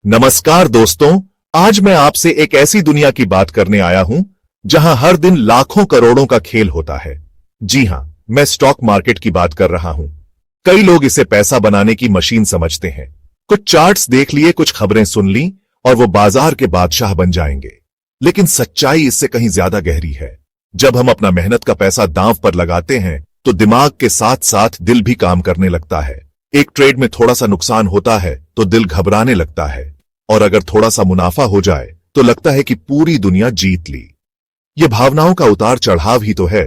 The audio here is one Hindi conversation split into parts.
नमस्कार दोस्तों, आज मैं आपसे एक ऐसी दुनिया की बात करने आया हूं जहां हर दिन लाखों करोड़ों का खेल होता है। जी हां, मैं स्टॉक मार्केट की बात कर रहा हूं। कई लोग इसे पैसा बनाने की मशीन समझते हैं। कुछ चार्ट्स देख लिए, कुछ खबरें सुन ली और वो बाजार के बादशाह बन जाएंगे। लेकिन सच्चाई इससे कहीं ज्यादा गहरी है। जब हम अपना मेहनत का पैसा दांव पर लगाते हैं तो दिमाग के साथ साथ दिल भी काम करने लगता है। एक ट्रेड में थोड़ा सा नुकसान होता है तो दिल घबराने लगता है, और अगर थोड़ा सा मुनाफा हो जाए तो लगता है कि पूरी दुनिया जीत ली। ये भावनाओं का उतार चढ़ाव ही तो है।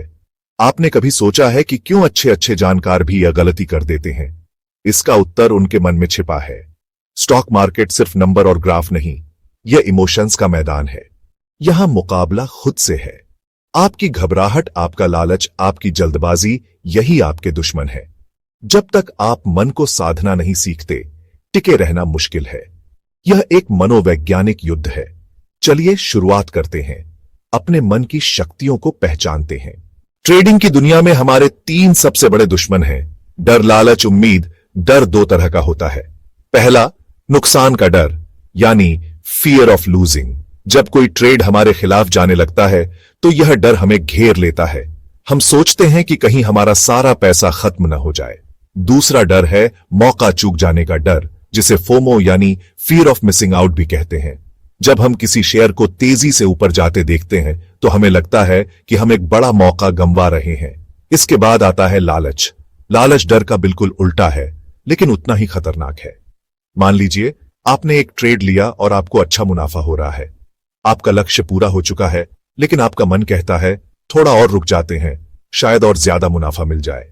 आपने कभी सोचा है कि क्यों अच्छे अच्छे जानकार भी यह गलती कर देते हैं? इसका उत्तर उनके मन में छिपा है। स्टॉक मार्केट सिर्फ नंबर और ग्राफ नहीं, यह इमोशंस का मैदान है। यहां मुकाबला खुद से है। आपकी घबराहट, आपका लालच, आपकी जल्दबाजी, यही आपके दुश्मन है। जब तक आप मन को साधना नहीं सीखते, टिके रहना मुश्किल है। यह एक मनोवैज्ञानिक युद्ध है। चलिए शुरुआत करते हैं। अपने मन की शक्तियों को पहचानते हैं। ट्रेडिंग की दुनिया में हमारे 3 सबसे बड़े दुश्मन हैं: डर, लालच, उम्मीद। डर 2 तरह का होता है। पहला, नुकसान का डर, यानी फियर ऑफ लूजिंग। जब कोई ट्रेड हमारे खिलाफ जाने लगता है तो यह डर हमें घेर लेता है। हम सोचते हैं कि कहीं हमारा सारा पैसा खत्म न हो जाए। दूसरा डर है मौका चूक जाने का डर, जिसे फोमो यानी फियर ऑफ मिसिंग आउट भी कहते हैं। जब हम किसी शेयर को तेजी से ऊपर जाते देखते हैं तो हमें लगता है कि हम एक बड़ा मौका गंवा रहे हैं। इसके बाद आता है लालच। लालच डर का बिल्कुल उल्टा है, लेकिन उतना ही खतरनाक है। मान लीजिए आपने एक ट्रेड लिया और आपको अच्छा मुनाफा हो रहा है। आपका लक्ष्य पूरा हो चुका है, लेकिन आपका मन कहता है थोड़ा और रुक जाते हैं, शायद और ज्यादा मुनाफा मिल जाए।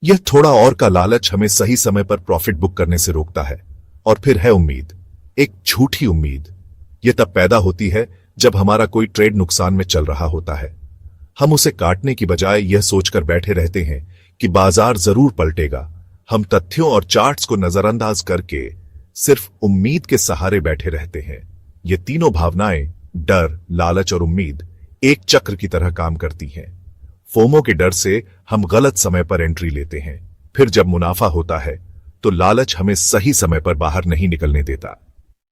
यह थोड़ा और का लालच हमें सही समय पर प्रॉफिट बुक करने से रोकता है। और फिर है उम्मीद, एक झूठी उम्मीद। यह तब पैदा होती है जब हमारा कोई ट्रेड नुकसान में चल रहा होता है। हम उसे काटने की बजाय यह सोचकर बैठे रहते हैं कि बाजार जरूर पलटेगा। हम तथ्यों और चार्ट्स को नजरअंदाज करके सिर्फ उम्मीद के सहारे बैठे रहते हैं। ये तीनों भावनाएं, डर, लालच और उम्मीद, एक चक्र की तरह काम करती हैं। फोमो के डर से हम गलत समय पर एंट्री लेते हैं। फिर जब मुनाफा होता है तो लालच हमें सही समय पर बाहर नहीं निकलने देता।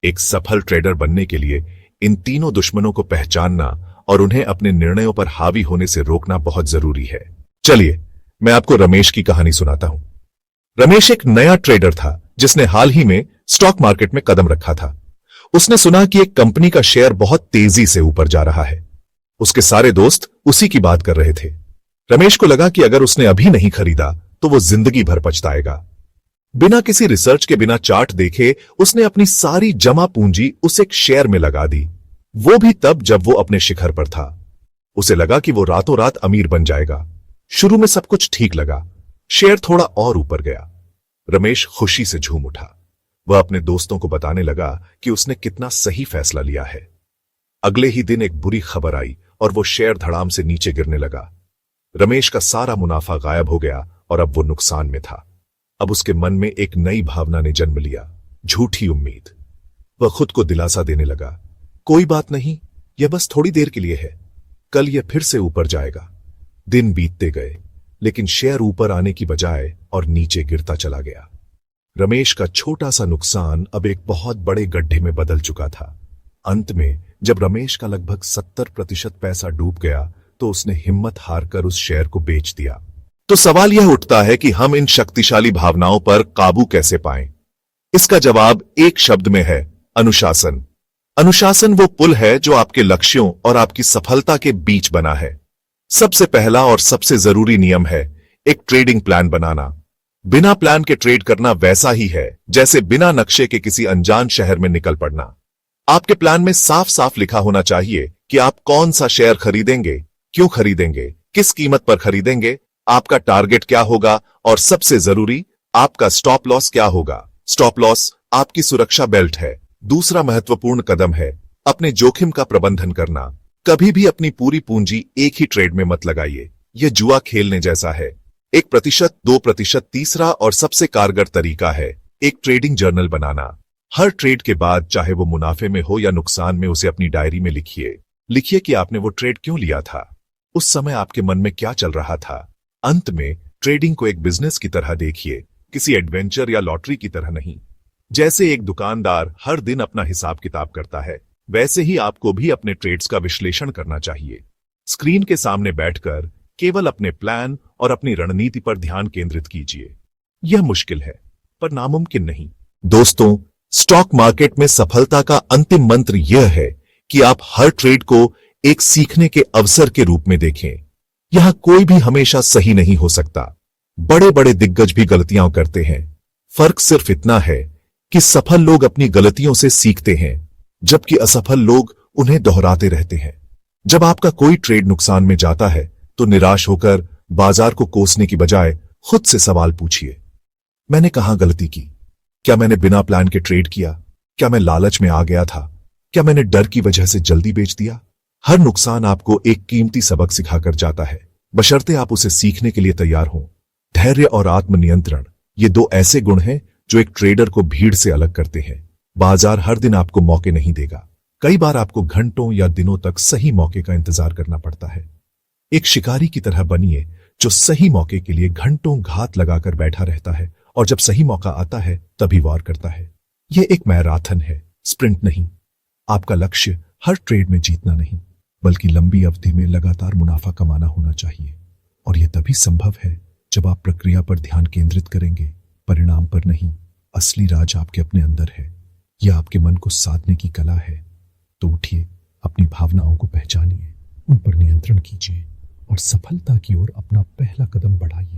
एक सफल ट्रेडर बनने के लिए इन तीनों दुश्मनों को पहचानना और उन्हें अपने निर्णयों पर हावी होने से रोकना बहुत जरूरी है। चलिए मैं आपको रमेश की कहानी सुनाता हूं। रमेश एक नया ट्रेडर था जिसने हाल ही में स्टॉक मार्केट में कदम रखा था। उसने सुना कि एक कंपनी का शेयर बहुत तेजी से ऊपर जा रहा है। उसके सारे दोस्त उसी की बात कर रहे थे। रमेश को लगा कि अगर उसने अभी नहीं खरीदा तो वो जिंदगी भर पछताएगा। बिना किसी रिसर्च के, बिना चार्ट देखे, उसने अपनी सारी जमा पूंजी उस एक शेयर में लगा दी, वो भी तब जब वो अपने शिखर पर था। उसे लगा कि वो रातों रात अमीर बन जाएगा। शुरू में सब कुछ ठीक लगा, शेयर थोड़ा और ऊपर गया। रमेश खुशी से झूम उठा। वह अपने दोस्तों को बताने लगा कि उसने कितना सही फैसला लिया है। अगले ही दिन एक बुरी खबर आई और वो शेयर धड़ाम से नीचे गिरने लगा। रमेश का सारा मुनाफा गायब हो गया और अब वो नुकसान में था। अब उसके मन में एक नई भावना ने जन्म लिया, झूठी उम्मीद। वह खुद को दिलासा देने लगा, कोई बात नहीं, यह बस थोड़ी देर के लिए है, कल यह फिर से ऊपर जाएगा। दिन बीतते गए, लेकिन शेयर ऊपर आने की बजाय और नीचे गिरता चला गया। रमेश का छोटा सा नुकसान अब एक बहुत बड़े गड्ढे में बदल चुका था। अंत में जब रमेश का लगभग 70% पैसा डूब गया तो उसने हिम्मत हारकर उस शेयर को बेच दिया। तो सवाल यह उठता है कि हम इन शक्तिशाली भावनाओं पर काबू कैसे पाएं? इसका जवाब एक शब्द में है, अनुशासन। अनुशासन वो पुल है जो आपके लक्ष्यों और आपकी सफलता के बीच बना है। सबसे पहला और सबसे जरूरी नियम है एक ट्रेडिंग प्लान बनाना। बिना प्लान के ट्रेड करना वैसा ही है जैसे बिना नक्शे के किसी अनजान शहर में निकल पड़ना। आपके प्लान में साफ साफ लिखा होना चाहिए कि आप कौन सा शेयर खरीदेंगे, क्यों खरीदेंगे, किस कीमत पर खरीदेंगे, आपका टारगेट क्या होगा और सबसे जरूरी, आपका स्टॉप लॉस क्या होगा। स्टॉप लॉस आपकी सुरक्षा बेल्ट है। दूसरा महत्वपूर्ण कदम है अपने जोखिम का प्रबंधन करना। कभी भी अपनी पूरी पूंजी एक ही ट्रेड में मत लगाइए, यह जुआ खेलने जैसा है। 1%, 2%। तीसरा और सबसे कारगर तरीका है एक ट्रेडिंग जर्नल बनाना। हर ट्रेड के बाद, चाहे वो मुनाफे में हो या नुकसान में, उसे अपनी डायरी में लिखिए कि आपने वो ट्रेड क्यों लिया था, उस समय आपके मन में क्या चल रहा था। अंत में ट्रेडिंग को एक बिजनेस की तरह देखिए, किसी एडवेंचर या लॉटरी की तरह नहीं। जैसे एक दुकानदार हर दिन अपना हिसाब किताब करता है, वैसे ही आपको भी अपने ट्रेड्स का विश्लेषण करना चाहिए। स्क्रीन के सामने बैठकर केवल अपने प्लान और अपनी रणनीति पर ध्यान केंद्रित कीजिए। यह मुश्किल है, पर नामुमकिन नहीं। दोस्तों, स्टॉक मार्केट में सफलता का अंतिम मंत्र यह है कि आप हर ट्रेड को एक सीखने के अवसर के रूप में देखें। यहां कोई भी हमेशा सही नहीं हो सकता। बड़े बड़े दिग्गज भी गलतियां करते हैं। फर्क सिर्फ इतना है कि सफल लोग अपनी गलतियों से सीखते हैं, जबकि असफल लोग उन्हें दोहराते रहते हैं। जब आपका कोई ट्रेड नुकसान में जाता है तो निराश होकर बाजार को कोसने की बजाय खुद से सवाल पूछिए, मैंने कहां गलती की? क्या मैंने बिना प्लान के ट्रेड किया? क्या मैं लालच में आ गया था? क्या मैंने डर की वजह से जल्दी बेच दिया? हर नुकसान आपको एक कीमती सबक सिखाकर जाता है, बशर्ते आप उसे सीखने के लिए तैयार हों। धैर्य और आत्मनियंत्रण, ये दो ऐसे गुण हैं जो एक ट्रेडर को भीड़ से अलग करते हैं। बाजार हर दिन आपको मौके नहीं देगा। कई बार आपको घंटों या दिनों तक सही मौके का इंतजार करना पड़ता है। एक शिकारी की तरह बनिए जो सही मौके के लिए घंटों घात लगाकर बैठा रहता है, और जब सही मौका आता है तभी वार करता है। यह एक मैराथन है, स्प्रिंट नहीं। आपका लक्ष्य हर ट्रेड में जीतना नहीं, बल्कि लंबी अवधि में लगातार मुनाफा कमाना होना चाहिए। और यह तभी संभव है जब आप प्रक्रिया पर ध्यान केंद्रित करेंगे, परिणाम पर नहीं। असली राज आपके अपने अंदर है। यह आपके मन को साधने की कला है। तो उठिए, अपनी भावनाओं को पहचानिए, उन पर नियंत्रण कीजिए और सफलता की ओर अपना पहला कदम बढ़ाइए।